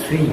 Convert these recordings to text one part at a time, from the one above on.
3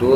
2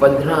15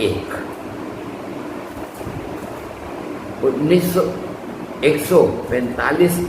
1, 1945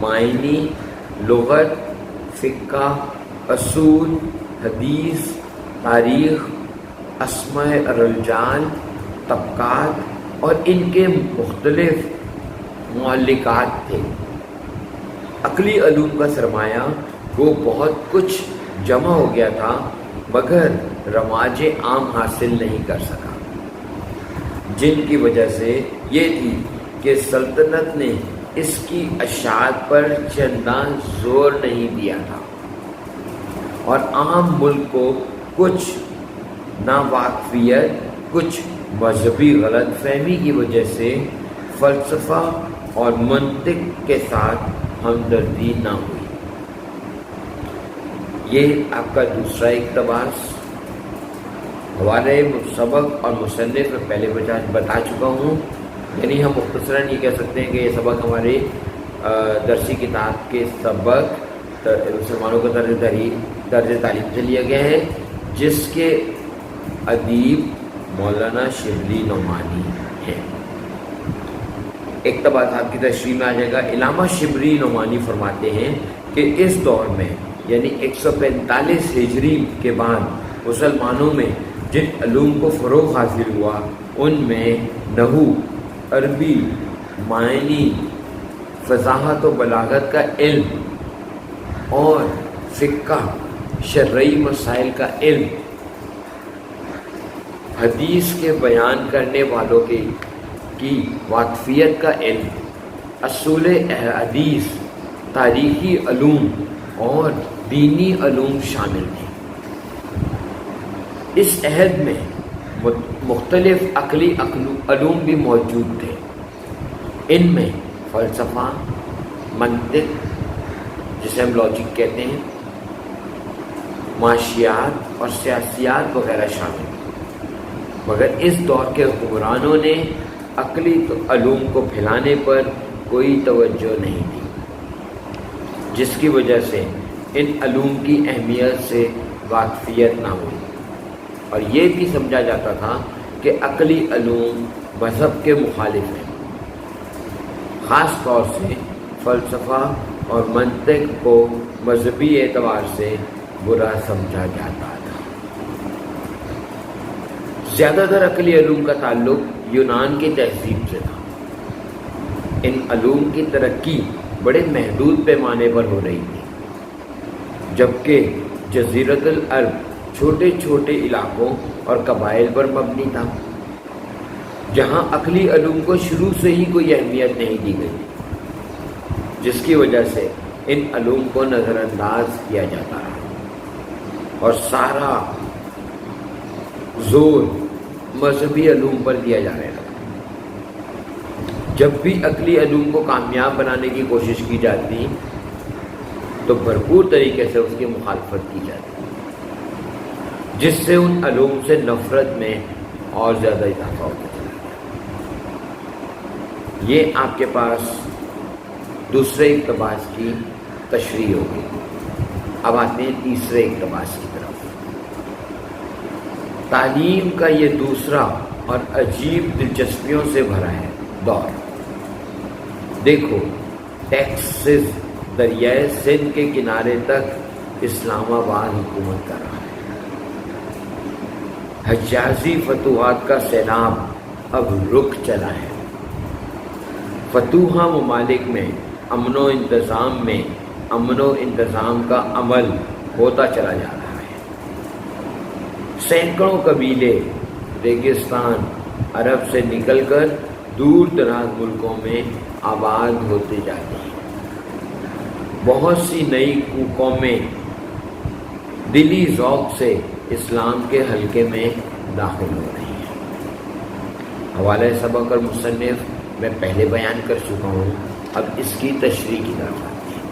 معنی، لغت، فقہ، اصول، حدیث، تاریخ، اسماء الرجال، طبقات اور ان کے مختلف معلقات تھے۔ عقلی علوم کا سرمایہ وہ بہت کچھ جمع ہو گیا تھا مگر رواج عام حاصل نہیں کر سکا، جن کی وجہ سے یہ تھی کہ سلطنت نے اس کی اشاعت پر چندان زور نہیں دیا تھا اور عام ملک کو کچھ ناواقفیت، کچھ مذہبی غلط فہمی کی وجہ سے فلسفہ اور منطق کے ساتھ ہمدردی نہ ہوئی۔ یہ آپ کا دوسرا اقتباس ہمارے سبق اور مصنف میں پہلے بتا چکا ہوں، یعنی ہم مختصراً یہ کہہ سکتے ہیں کہ یہ سبق ہمارے درسی کتاب کے سبق مسلمانوں کا طرز تعلیم سے لیا گیا ہے، جس کے ادیب مولانا شبلی نعمانی ہیں۔ اقتباس آپ کی تشریح میں آ جائے گا۔ علامہ شبلی نعمانی فرماتے ہیں کہ اس دور میں یعنی 145 ہجری کے بعد مسلمانوں میں جن علوم کو فروغ حاصل ہوا ان میں نحو، عربی، معنی، فصاحت و بلاغت کا علم اور فقہ، شرعی مسائل کا علم، حدیث کے بیان کرنے والوں کی واقفیت کا علم، اصول حدیث، تاریخی علوم اور دینی علوم شامل ہیں۔ اس عہد میں مختلف عقلی علوم بھی موجود تھے، ان میں فلسفہ، منطق جسے ہم لاجک کہتے ہیں، معاشیات اور سیاسیات وغیرہ شامل ہیں، مگر اس دور کے حکمرانوں نے عقلی علوم کو پھیلانے پر کوئی توجہ نہیں دی، جس کی وجہ سے ان علوم کی اہمیت سے واقفیت نہ ہوئی اور یہ بھی سمجھا جاتا تھا کہ عقلی علوم مذہب کے مخالف ہیں۔ خاص طور سے فلسفہ اور منطق کو مذہبی اعتبار سے برا سمجھا جاتا تھا۔ زیادہ تر عقلی علوم کا تعلق یونان کی تہذیب سے تھا۔ ان علوم کی ترقی بڑے محدود پیمانے پر ہو رہی تھی، جبکہ جزیرۃ العرب چھوٹے چھوٹے علاقوں اور قبائل پر مبنی تھا، جہاں عقلی علوم کو شروع سے ہی کوئی اہمیت نہیں دی گئی، جس کی وجہ سے ان علوم کو نظر انداز کیا جاتا رہا اور سارا زور مذہبی علوم پر دیا جا رہا تھا۔ جب بھی عقلی علوم کو کامیاب بنانے کی کوشش کی جاتی تو بھرپور طریقے سے اس کی مخالفت کی جاتی، جس سے ان علوم سے نفرت میں اور زیادہ اضافہ ہوتا چلا گیا۔ یہ آپ کے پاس دوسرے اقتباس کی تشریح ہوگی۔ اب آتے ہیں تیسرے اقتباس کی طرف۔ تعلیم کا یہ دوسرا اور عجیب دلچسپیوں سے بھرا ہے دور۔ دیکھو، ٹیکسس دریائے سندھ کے کنارے تک اسلام آباد حکومت کر رہا ہے۔ حجازی فتوحات کا سیلاب اب رک چلا ہے۔ فتوحہ ممالک میں امن و انتظام کا عمل ہوتا چلا جا رہا ہے۔ سینکڑوں قبیلے ریگستان عرب سے نکل کر دور دراز ملکوں میں آباد ہوتے جاتے ہیں۔ بہت سی نئی قومیں دلی ذوق سے اسلام کے حلقے میں داخل ہو رہی ہیں۔ حوالہ سبق اور مصنف میں پہلے بیان کر چکا ہوں، اب اس کی تشریح کی طرف آتے ہیں۔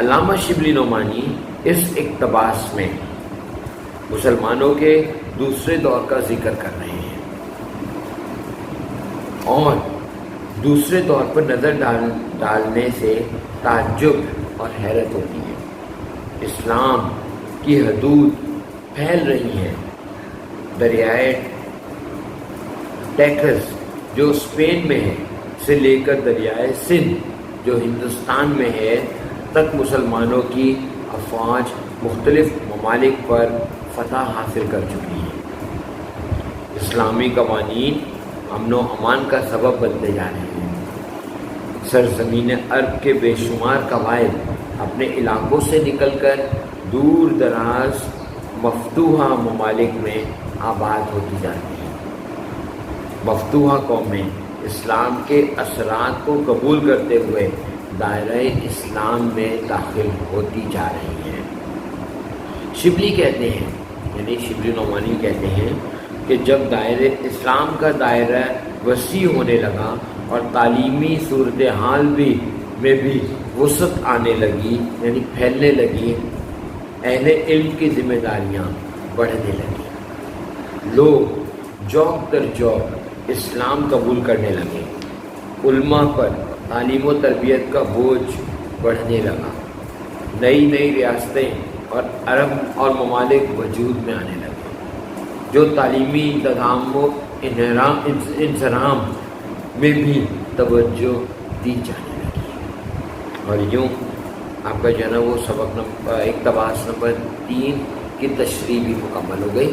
علامہ شبلی نعمانی اس اقتباس میں مسلمانوں کے دوسرے دور کا ذکر کر رہے ہیں اور دوسرے دور پر نظر ڈالنے سے تعجب اور حیرت ہوتی ہے۔ اسلام کی حدود پھیل رہی ہیں۔ دریائے ٹیکس جو اسپین میں ہے سے لے کر دریائے سندھ جو ہندوستان میں ہے تک مسلمانوں کی افواج مختلف ممالک پر فتح حاصل کر چکی ہیں۔ اسلامی قوانین امن و امان کا سبب بنتے جا رہے ہیں۔ سرزمین عرب کے بے شمار قبائل اپنے علاقوں سے نکل کر دور دراز مفتوحہ ممالک میں آباد ہوتی جاتی ہیں۔ مفتوحہ قومیں اسلام کے اثرات کو قبول کرتے ہوئے دائرہ اسلام میں داخل ہوتی جا رہی ہیں۔ شبلی کہتے ہیں، یعنی شبلی نعمانی کہتے ہیں کہ جب دائرہ اسلام کا دائرہ وسیع ہونے لگا اور تعلیمی صورتحال میں بھی وسعت آنے لگی، یعنی پھیلنے لگی، اہل علم کی ذمہ داریاں بڑھنے لگیں، لوگ جوق در جوق اسلام قبول کرنے لگے، علماء پر تعلیم و تربیت کا بوجھ بڑھنے لگا، نئی نئی ریاستیں اور عرب اور ممالک وجود میں آنے لگے جو تعلیمی انتظام و انضرام میں بھی توجہ دی جانے لگی۔ اور یوں آپ کا جو ہے نا وہ سبق اقتباس نمبر 3 کی تشریح بھی مکمل ہو گئی۔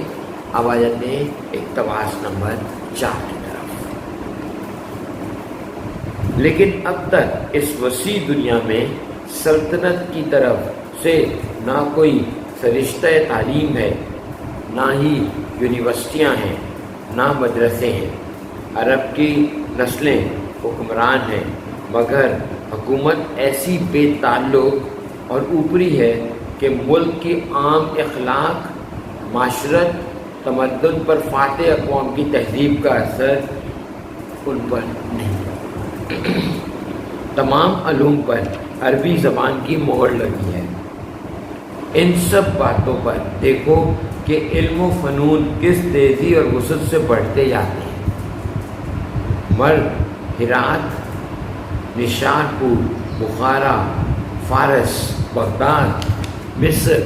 اب آ جاتے ہیں اقتباس نمبر 4 کی طرف۔ لیکن اب تک اس وسیع دنیا میں سلطنت کی طرف سے نہ کوئی سرشتہ تعلیم ہے، نہ ہی یونیورسٹیاں ہیں، نہ مدرسے ہیں۔ عرب کی نسلیں حکمران ہیں، مگر حکومت ایسی بے تعلق اور اوپری ہے کہ ملک کی عام اخلاق، معاشرت، تمدن پر فاتح اقوام کی تہذیب کا اثر ان پر نہیں۔ تمام علوم پر عربی زبان کی مہر لگی ہے۔ ان سب باتوں پر دیکھو کہ علم و فنون کس تیزی اور وسعت سے بڑھتے جاتے ہیں۔ مرد ہرات، نشاپور، بخارا، فارس، بغداد، مصر،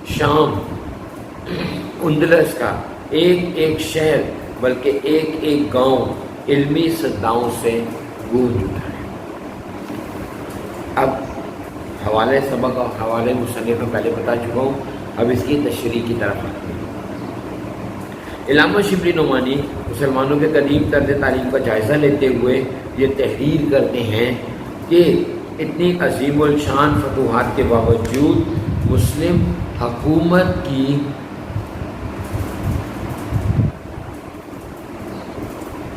شام، اندلس کا ایک ایک شہر بلکہ ایک ایک گاؤں علمی صداؤں سے گونج اٹھا ہے۔ اب حوالے سبق اور حوالے مصنف میں پہلے بتا چکا ہوں، اب اس کی تشریح کی طرف آتے ہیں۔ علامہ شبلی نعمانی مسلمانوں کے قدیم طرز تعلیم کا جائزہ لیتے ہوئے یہ تحریر کرتے ہیں کہ اتنی عظیم الشان فتوحات کے باوجود مسلم حکومت کی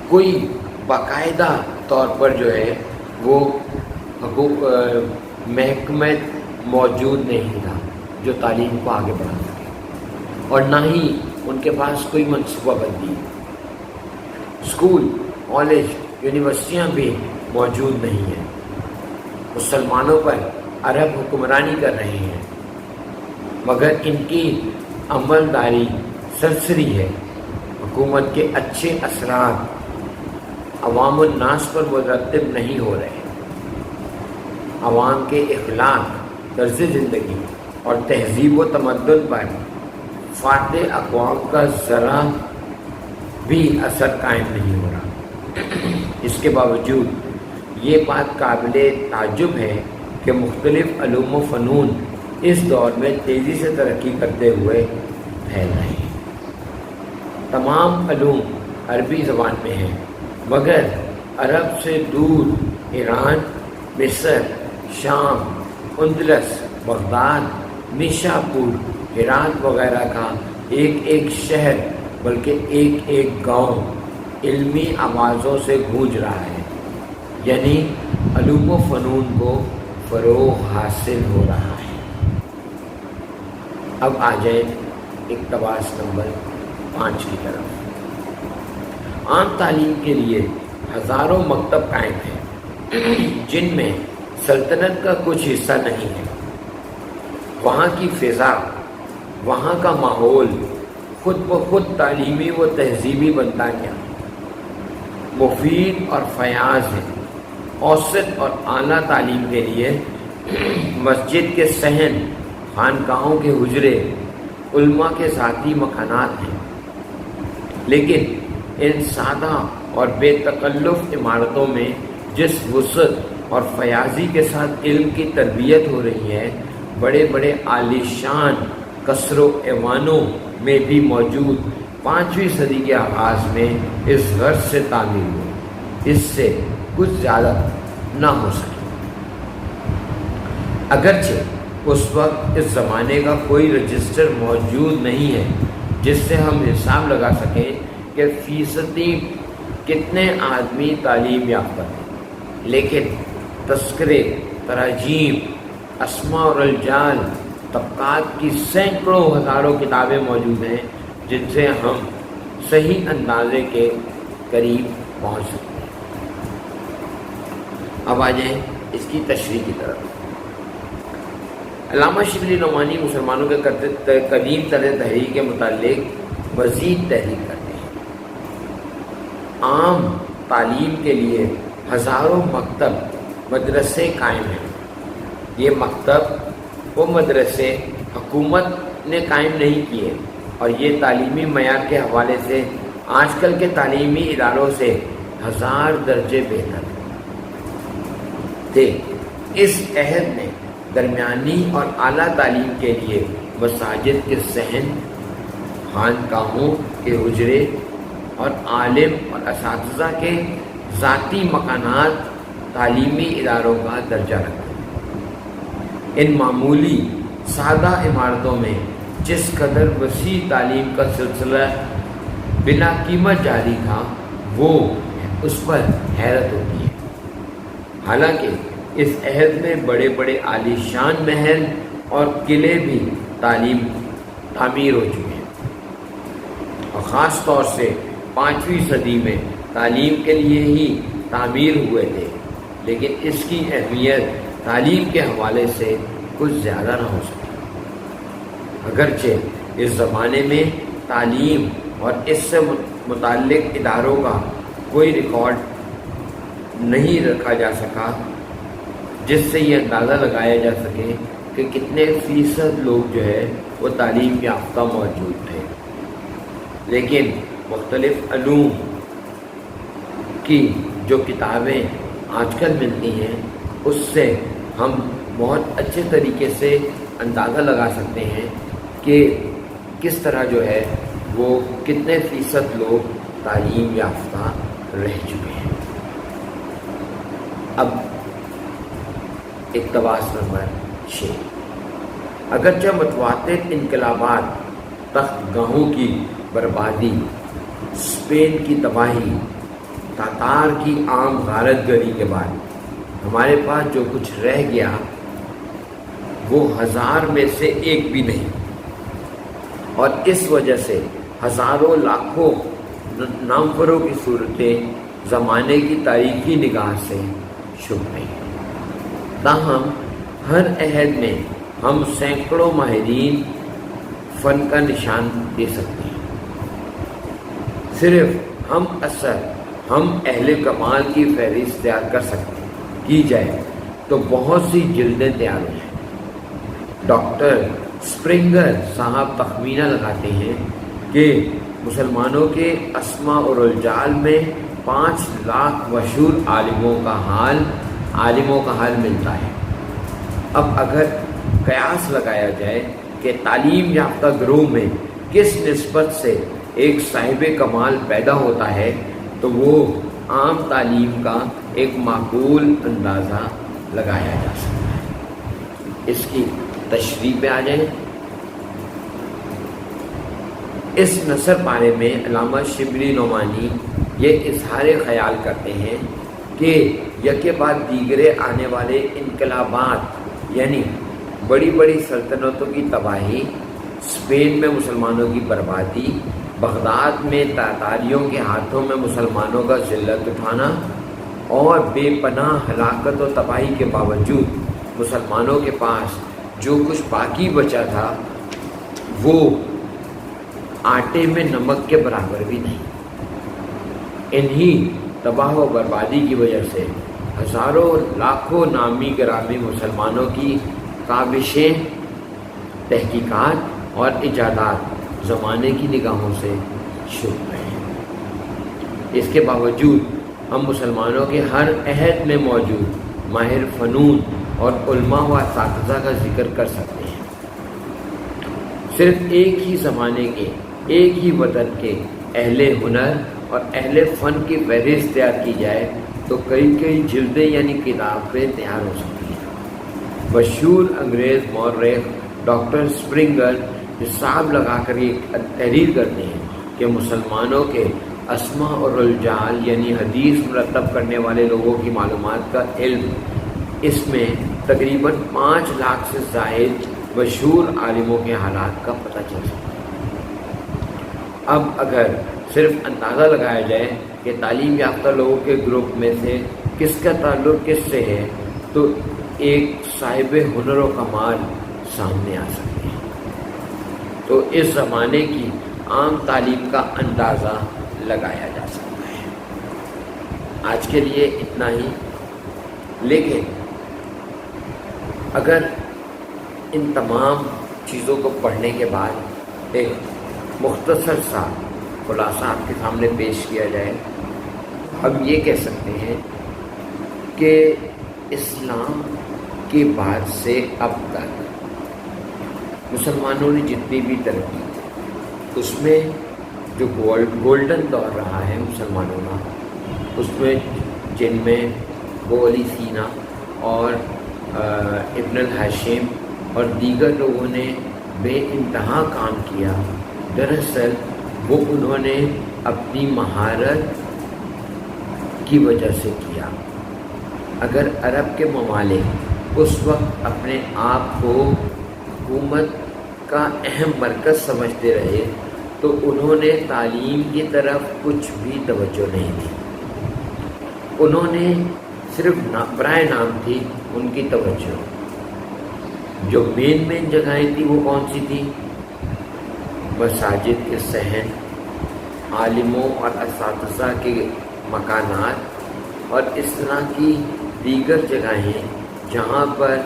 کوئی باقاعدہ طور پر جو ہے وہ محکمہ موجود نہیں تھا جو تعلیم کو آگے بڑھا سکے، اور نہ ہی ان کے پاس کوئی منصوبہ بندی۔ اسکول، کالج، یونیورسٹیاں بھی موجود نہیں ہیں۔ مسلمانوں پر عرب حکمرانی کر رہے ہیں، مگر ان کی عملداری سرسری ہے۔ حکومت کے اچھے اثرات عوام الناس پر مرتب نہیں ہو رہے۔ عوام کے اخلاق، طرز زندگی اور تہذیب و تمدن پر فاتح اقوام کا ذرا بھی اثر قائم نہیں ہو رہا۔ اس کے باوجود یہ بات قابل تعجب ہے کہ مختلف علوم و فنون اس دور میں تیزی سے ترقی کرتے ہوئے پھیل رہے ہیں۔ تمام علوم عربی زبان میں ہیں، مگر عرب سے دور ایران، مصر، شام، اندلس، بغداد، نشاپور، ہرات وغیرہ کا ایک ایک شہر بلکہ ایک ایک گاؤں علمی آوازوں سے گونج رہا ہے، یعنی علوم و فنون کو فروغ حاصل ہو رہا ہے۔ اب آ جائیں اقتباس نمبر 5 کی طرف۔ عام تعلیم کے لیے ہزاروں مکتب قائم ہیں جن میں سلطنت کا کچھ حصہ نہیں ہے۔ وہاں کی فضا، وہاں کا ماحول خود بخود تعلیمی و تہذیبی بنتا گیا، مفید اور فیاض ہے۔ اوسط اور اعلیٰ تعلیم کے لیے مسجد کے صحن، خانقاہوں کے حجرے، علماء کے ذاتی مکانات ہیں، لیکن ان سادہ اور بے تکلف عمارتوں میں جس وسعت اور فیاضی کے ساتھ علم کی تربیت ہو رہی ہے، بڑے بڑے عالیشان قصر و ایوانوں میں بھی موجود 5ویں صدی کے آغاز میں اس غرض سے تعمیر ہوئی، اس سے کچھ زیادہ نہ ہو سکے۔ اگرچہ اس وقت اس زمانے کا کوئی رجسٹر موجود نہیں ہے جس سے ہم حساب لگا سکیں کہ فیصدی کتنے آدمی تعلیم یافتہ ہیں، لیکن تذکرے، تراجیم، اسماء اور رجال، طبقات کی سینکڑوں ہزاروں کتابیں موجود ہیں جن سے ہم صحیح اندازے کے قریب پہنچ سکتے ہیں۔ اب آ جائیں اس کی تشریح کی طرف۔ علامہ شبلی نعمانی مسلمانوں کے قدیم ترین تحریک کے متعلق مزید تحریک کرتے ہیں۔ عام تعلیم کے لیے ہزاروں مکتب مدرسے قائم ہیں۔ یہ مکتب و مدرسے حکومت نے قائم نہیں کیے، اور یہ تعلیمی معیار کے حوالے سے آج کل کے تعلیمی اداروں سے 1000 درجے بہتر تھے۔ اس عہد نے درمیانی اور اعلیٰ تعلیم کے لیے مساجد کے صحن، خانقاہوں کے حجرے اور عالم اور اساتذہ کے ذاتی مکانات تعلیمی اداروں کا درجہ رکھا۔ ان معمولی سادہ عمارتوں میں جس قدر وسیع تعلیم کا سلسلہ بلا قیمت جاری تھا، وہ اس پر حیرت ہوتی ہے۔ حالانکہ اس عہد میں بڑے بڑے عالی شان محل اور قلعے بھی تعمیر ہو چکے ہیں، اور خاص طور سے 5ویں صدی میں تعلیم کے لیے ہی تعمیر ہوئے تھے، لیکن اس کی اہمیت تعلیم کے حوالے سے کچھ زیادہ نہ ہو سکتی۔ اگرچہ اس زمانے میں تعلیم اور اس سے متعلق اداروں کا کوئی ریکارڈ نہیں رکھا جا سکا جس سے یہ اندازہ لگایا جا سکے کہ کتنے فیصد لوگ جو ہے وہ تعلیم یافتہ موجود تھے، لیکن مختلف علوم کی جو کتابیں آج کل ملتی ہیں اس سے ہم بہت اچھے طریقے سے اندازہ لگا سکتے ہیں کہ کس طرح جو ہے وہ کتنے فیصد لوگ تعلیم یافتہ رہ چکے ہیں۔ اب اقتباس نمبر 6۔ اگرچہ متواتر انقلابات، تخت گاہوں کی بربادی، اسپین کی تباہی، تاتار کی عام غارت گری کے بعد ہمارے پاس جو کچھ رہ گیا وہ 1000 میں سے ایک بھی نہیں، اور اس وجہ سے ہزاروں لاکھوں ناموروں کی صورتیں زمانے کی تاریخی نگاہ سے چھپ گئی۔ تاہم ہر عہد میں ہم سینکڑوں ماہرین فن کا نشان دے سکتے ہیں۔ صرف ہم اہل کمال کی فہرست تیار کی جائے تو بہت سی جلدیں تیار ہو جائیں۔ ڈاکٹر اسپرنگر صاحب تخمینہ لگاتے ہیں کہ مسلمانوں کے اسماء اور رجال میں 5 لاکھ مشہور عالموں کا حال ملتا ہے۔ اب اگر قیاس لگایا جائے کہ تعلیم یافتہ گروہ میں کس نسبت سے ایک صاحب کمال پیدا ہوتا ہے تو وہ عام تعلیم کا ایک معقول اندازہ لگایا جا سکتا ہے۔ اس کی تشریح پہ آ جائیں۔ اس نثر پارے میں علامہ شبلی نعمانی یہ اظہار خیال کرتے ہیں کہ یکے بعد دیگرے آنے والے انقلابات، یعنی بڑی بڑی سلطنتوں کی تباہی، اسپین میں مسلمانوں کی بربادی، بغداد میں تاتاریوں کے ہاتھوں میں مسلمانوں کا ذلت اٹھانا، اور بے پناہ ہلاکت و تباہی کے باوجود مسلمانوں کے پاس جو کچھ باقی بچا تھا وہ آٹے میں نمک کے برابر بھی نہیں۔ انہی تباہ و بربادی کی وجہ سے ہزاروں لاکھوں نامی گرامی مسلمانوں کی کاوشیں، تحقیقات اور ایجادات زمانے کی نگاہوں سے چھپ گئے ہیں۔ اس کے باوجود ہم مسلمانوں کے ہر عہد میں موجود ماہر فنون اور علماء و اساتذہ کا ذکر کر سکتے ہیں۔ صرف ایک ہی زمانے کے، ایک ہی وطن کے اہل ہنر اور اہل فن کی فہرست تیار کی جائے تو کئی کئی جلدیں یعنی کتابیں تیار ہو سکتی ہیں۔ مشہور انگریز مورخ ڈاکٹر اسپرنگر حساب لگا کر یہ تحریر کرتے ہیں کہ مسلمانوں کے اسماء اور رجال یعنی حدیث مرتب کرنے والے لوگوں کی معلومات کا علم، اس میں تقریباً 5 لاکھ سے زائد مشہور عالموں کے حالات کا پتہ چل سکتا ہے۔ اب اگر صرف اندازہ لگایا جائے کہ تعلیم یافتہ لوگوں کے گروپ میں سے کس کا تعلق کس سے ہے تو ایک صاحب ہنر و کمال سامنے آ سکتے ہیں۔ تو اس زمانے کی عام تعلیم کا اندازہ لگایا جا سکتا ہے۔ آج کے لیے اتنا ہی، لیکن اگر ان تمام چیزوں کو پڑھنے کے بعد ایک مختصر سا خلاصہ آپ کے سامنے پیش کیا جائے، ہم یہ کہہ سکتے ہیں کہ اسلام کے بعد سے اب تک مسلمانوں نے جتنی بھی ترقی کی، اس میں جو گولڈن دور رہا ہے مسلمانوں کا، اس میں جن میں ابو علی سینا اور ابن الہاشم اور دیگر لوگوں نے بے انتہا کام کیا، دراصل وہ انہوں نے اپنی مہارت کی وجہ سے کیا۔ اگر عرب کے ممالک اس وقت اپنے آپ کو حکومت کا اہم مرکز سمجھتے رہے تو انہوں نے تعلیم کی طرف کچھ بھی توجہ نہیں دی۔ انہوں نے صرف برائے نام تھی ان کی توجہ۔ جو مین جگہیں تھیں وہ کون سی تھیں؟ مساجد کے صحن، عالموں اور اساتذہ کے مکانات اور اس طرح کی دیگر جگہیں جہاں پر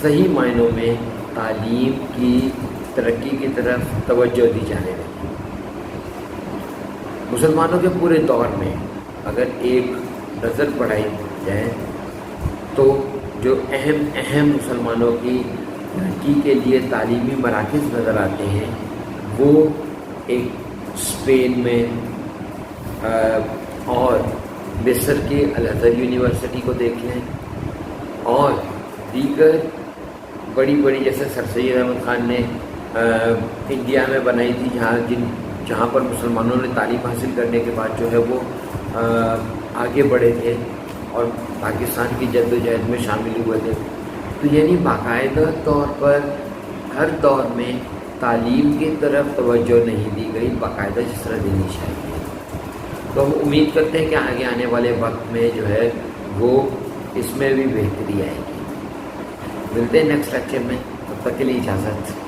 صحیح معنوں میں تعلیم کی ترقی کی طرف توجہ دی جانے لگی۔ مسلمانوں کے پورے دور میں اگر ایک نظر بڑھائی جائے تو جو اہم مسلمانوں کی ترقی کے لیے تعلیمی مراکز نظر آتے ہیں وہ ایک اسپین میں اور مصر کے الازہر یونیورسٹی کو دیکھ لیں، اور دیگر بڑی جیسے سر سید احمد خان نے انڈیا میں بنائی تھی، جہاں پر مسلمانوں نے تعلیم حاصل کرنے کے بعد جو ہے وہ آگے بڑھے تھے اور پاکستان کی جدوجہد میں شامل ہوئے تھے۔ تو یعنی باقاعدہ طور پر ہر دور میں تعلیم کی طرف توجہ نہیں دی گئی باقاعدہ جس طرح دینی چاہیے۔ تو ہم امید کرتے ہیں کہ آگے آنے والے وقت میں جو ہے وہ اس میں بھی بہتری آئے گی۔ ملتے ہیں نیکسٹ لیکچر میں، تب تک کے لیے اجازت۔